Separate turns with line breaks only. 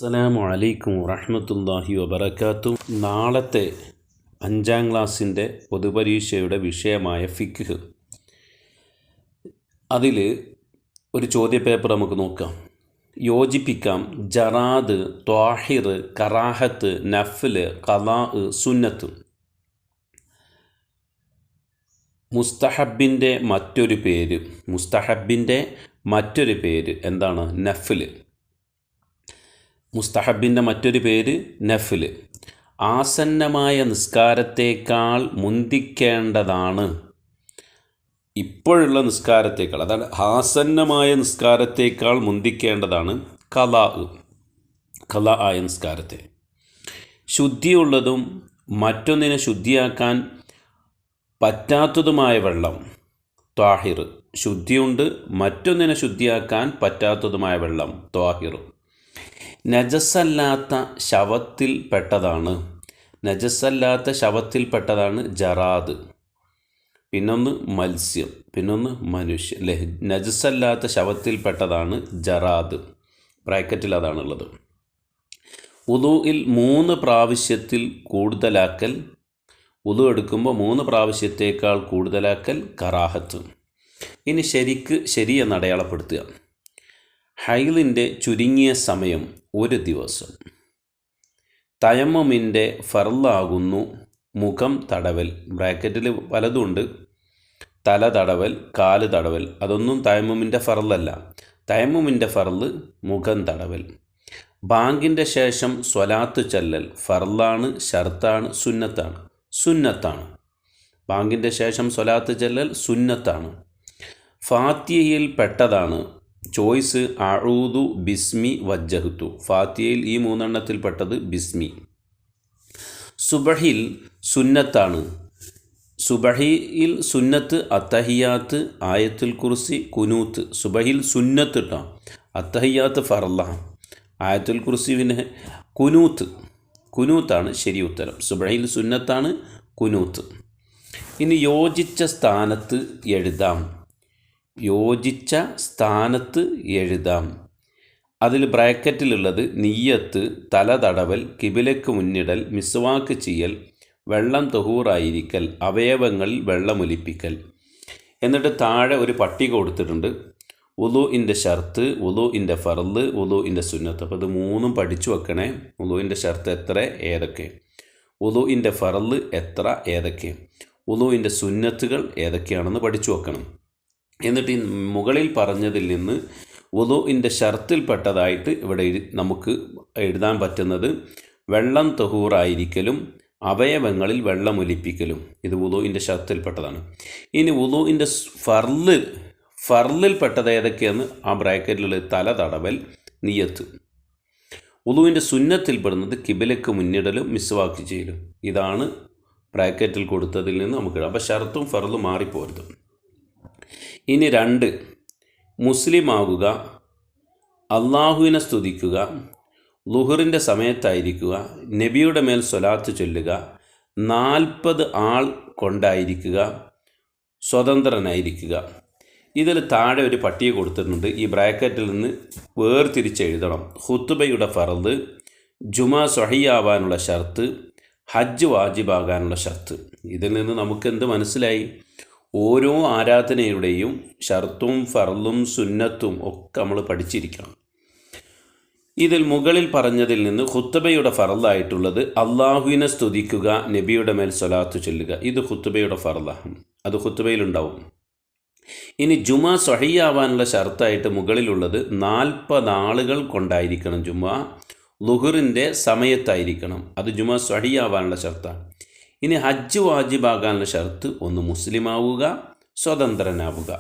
അസ്സലാമു അലൈക്കും വറഹ്മത്തുള്ളാഹി വബറകാതുഹു. നാളത്തെ 5ാം ക്ലാസ്സിൻ്റെ പൊതുപരീക്ഷയുടെ വിഷയമായ ഫിഖ്, അതിൽ ഒരു ചോദ്യപേപ്പർ നമുക്ക് നോക്കാം. യോജിപ്പിക്കാം ജറാദ്, ത്വാഹിർ, കറാഹത്ത്, നഫ്ൽ, ഖളാ, സുന്നത്ത്. മുസ്തഹബിൻ്റെ മറ്റൊരു പേര് എന്താണ്? നഫ്ൽ. മുസ്തഹബിൻ്റെ മറ്റൊരു പേര് നഫ്ൽ. ആസന്നമായ നിസ്കാരത്തേക്കാൾ മുന്തിക്കേണ്ടതാണ്. ഇപ്പോഴുള്ള നിസ്കാരത്തേക്കാൾ, അതാണ് ആസന്നമായ നിസ്കാരത്തേക്കാൾ മുന്തിക്കേണ്ടതാണ് ഖളാ ആയ നിസ്കാരത്തെ. ശുദ്ധിയുള്ളതും മറ്റൊന്നിനെ ശുദ്ധിയാക്കാൻ പറ്റാത്തതുമായ വെള്ളം ത്വാഹിർ. ശുദ്ധിയുണ്ട്, മറ്റൊന്നിനെ ശുദ്ധിയാക്കാൻ പറ്റാത്തതുമായ വെള്ളം ത്വാഹിർ. നജസ്സല്ലാത്ത ശവത്തിൽപ്പെട്ടതാണ് ജറാദ്. പിന്നൊന്ന് മത്സ്യം, പിന്നൊന്ന് മനുഷ്യൻ അല്ലേ. നജസ്സല്ലാത്ത ശവത്തിൽപ്പെട്ടതാണ് ജറാദ്. ബ്രാക്കറ്റിൽ അതാണുള്ളത്. വുളൂഇൽ 3 പ്രാവശ്യത്തിൽ കൂടുതലാക്കൽ, വുളു എടുക്കുമ്പോൾ 3 പ്രാവശ്യത്തേക്കാൾ കൂടുതലാക്കൽ കറാഹത്ത്. ഇനി ശരി എന്ന് അടയാളപ്പെടുത്തുക. ഹൈലിൻ്റെ ചുരുങ്ങിയ സമയം 1 ദിവസം. തയമ്മുമിൻ്റെ ഫർളാകുന്നു മുഖം തടവൽ. ബ്രാക്കറ്റിൽ പലതുണ്ട്. തല തടവൽ, കാല് തടവൽ, അതൊന്നും തയമ്മുമിൻ്റെ ഫർളല്ല. തയമ്മുമിൻ്റെ ഫർള് മുഖം തടവൽ. ബാങ്കിൻ്റെ ശേഷം സ്വലാത്ത് ചൊല്ലൽ ഫർളാണ്, ശർത്താണ്, സുന്നത്താണ്. ബാങ്കിൻ്റെ ശേഷം സ്വലാത്ത് ചൊല്ലൽ സുന്നത്താണ്. ഫാത്തിഹയിൽ പെട്ടതാണ്. ചോയ്സ് അഊദു ബിസ്മി വജ്ജഹ്തു. ഫാത്തിഹയിൽ ഈ 3 എണ്ണത്തിൽ പെട്ടത് ബിസ്മി. സുബഹിൽ സുന്നത്താണ്. സുബഹിയിൽ സുന്നത്ത് അത്തഹിയാത്ത്, ആയത്തുൽ കുർസി, കുനൂത്ത്. സുബഹിൽ സുന്നത്ത് കേട്ടോ, അത്തഹിയാത്ത് ഫർള, ആയത്തുൽ കുർസി പിന്നെ കുനൂത്താണ് ശരി ഉത്തരം. സുബഹിൽ സുന്നത്താണ്, കുനൂത്ത്. ഇനി യോജിച്ച സ്ഥാനത്ത് എഴുതാം. അതിൽ ബ്രാക്കറ്റിലുള്ളത് നിയ്യത്ത്, തല തടവൽ, കിബിലക്ക് മുന്നിടൽ, മിസ്വാക്ക് ചെയ്യൽ, വെള്ളം തഹൂറായിരിക്കൽ, അവയവങ്ങളിൽ വെള്ളമൊലിപ്പിക്കൽ. എന്നിട്ട് താഴെ ഒരു പട്ടിക കൊടുത്തിട്ടുണ്ട്. വുളൂഇൻ്റെ ഷർത്ത്, വുളൂഇൻ്റെ ഫർള്, വുളൂഇൻ്റെ സുന്നത്ത്. അപ്പോൾ ഇത് 3 പഠിച്ചു വെക്കണേ. വുളൂഇൻ്റെ ഷർത്ത് എത്ര, ഏതൊക്കെ, വുളൂഇൻ്റെ ഫർള് എത്ര, ഏതൊക്കെ, വുളൂഇൻ്റെ സുന്നത്തുകൾ ഏതൊക്കെയാണെന്ന് പഠിച്ചു വെക്കണം. എന്നിട്ട് ഈ മുകളിൽ പറഞ്ഞതിൽ നിന്ന് വുളൂഇൻ്റെ ഷർത്തിൽപ്പെട്ടതായിട്ട് ഇവിടെ നമുക്ക് എഴുതാൻ പറ്റുന്നത് വെള്ളം തഹൂറായിരിക്കലും അവയവങ്ങളിൽ വെള്ളമൊലിപ്പിക്കലും. ഇത് വുളൂഇൻ്റെ ഷർത്തിൽപ്പെട്ടതാണ്. ഇനി വുളൂഇൻ്റെ ഫർളിൽപ്പെട്ടത് ഏതൊക്കെയെന്ന് ആ ബ്രാക്കറ്റിലുള്ള തല തടവൽ, നിയ്യത്ത്. വുളൂഇൻ്റെ സുന്നത്തിൽപ്പെടുന്നത് കിബിലക്ക് മുന്നിടലും മിസ്വാക്ക് ചെയ്യലും. ഇതാണ് ബ്രാക്കറ്റിൽ കൊടുത്തതിൽ നിന്ന് നമുക്ക്. അപ്പോൾ ഷർത്തും ഫർളും മാറിപ്പോരുത്. ഇനി 2, മുസ്ലിമാകുക, അള്ളാഹുവിനെ സ്തുതിക്കുക, ളുഹറിൻ്റെ സമയത്തായിരിക്കുക, നബിയുടെ മേൽ സ്വലാത്ത് ചൊല്ലുക, 40 ആൾ കൊണ്ടായിരിക്കുക, സ്വതന്ത്രനായിരിക്കുക. ഇതിൽ താഴെ ഒരു പട്ടിക കൊടുത്തിട്ടുണ്ട്. ഈ ബ്രാക്കറ്റിൽ നിന്ന് വേർതിരിച്ചെഴുതണം. ഖുത്ബയുടെ ഫർള്, ജുമാ സ്വഹിയാവാനുള്ള ഷർത്ത്, ഹജ്ജ് വാജിബാകാനുള്ള ഷർത്ത്. ഇതിൽ നിന്ന് നമുക്കെന്ത് മനസ്സിലായി? ഓരോ ആരാധനയുടെയും ഷർത്തും ഫർളും സുന്നത്തും ഒക്കെ നമ്മൾ പഠിച്ചിരിക്കണം. ഇതിൽ മുകളിൽ പറഞ്ഞതിൽ നിന്ന് ഖുത്ബയുടെ ഫർളായിട്ടുള്ളത് അള്ളാഹുവിനെ സ്തുതിക്കുക, നബിയുടെ മേൽ സ്വലാത്ത് ചൊല്ലുക. ഇത് ഖുത്ബയുടെ ഫർളാണ്, അത് ഖുത്ബയിലുണ്ടാവും. ഇനി ജുമാ സ്വഹിയാവാനുള്ള ഷർത്തായിട്ട് മുകളിലുള്ളത് 40 ആളുകൾ കൊണ്ടായിരിക്കണം ജുമാ, ളുഹറിൻ്റെ സമയത്തായിരിക്കണം. അത് ജുമാ സ്വഹിയാവാനുള്ള ഷർത്താണ്. ഇനി ഹജ്ജ് വാജിബാകാനുള്ള ഷർത്ത് 1, മുസ്ലിമാവുക, സ്വതന്ത്രനാവുക.